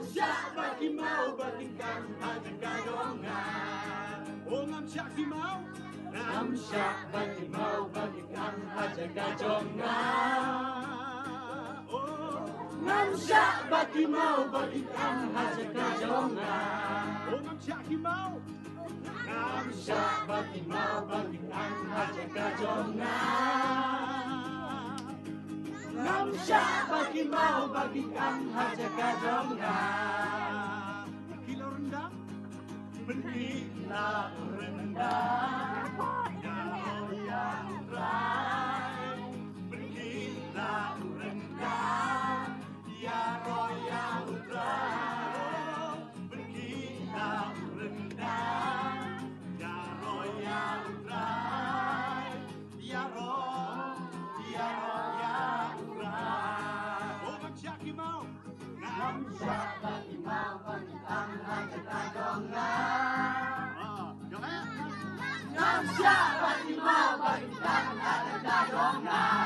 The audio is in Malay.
siya bagi mau bagikan haja kadonga. Oh ngam siya si mau, ngam siya bagi mau bagikan haja kadonga. Oh ngam siya bagi mau bagikan haja kadonga. Oh ngam siya ki mau, ngam siya bagi mau bagikan haja kadonga. Ngam siya bagi mau bagikan haja kadonga. Berkilau rendah, berkilau rendah, ya yang rai. Berkilau rendah, ya yang rai. Berkilau rendah, ya yang rai. Ya ngam siya bagi mau bagikan haja kadonga. Ngam siya bagi mau bagikan haja kadonga.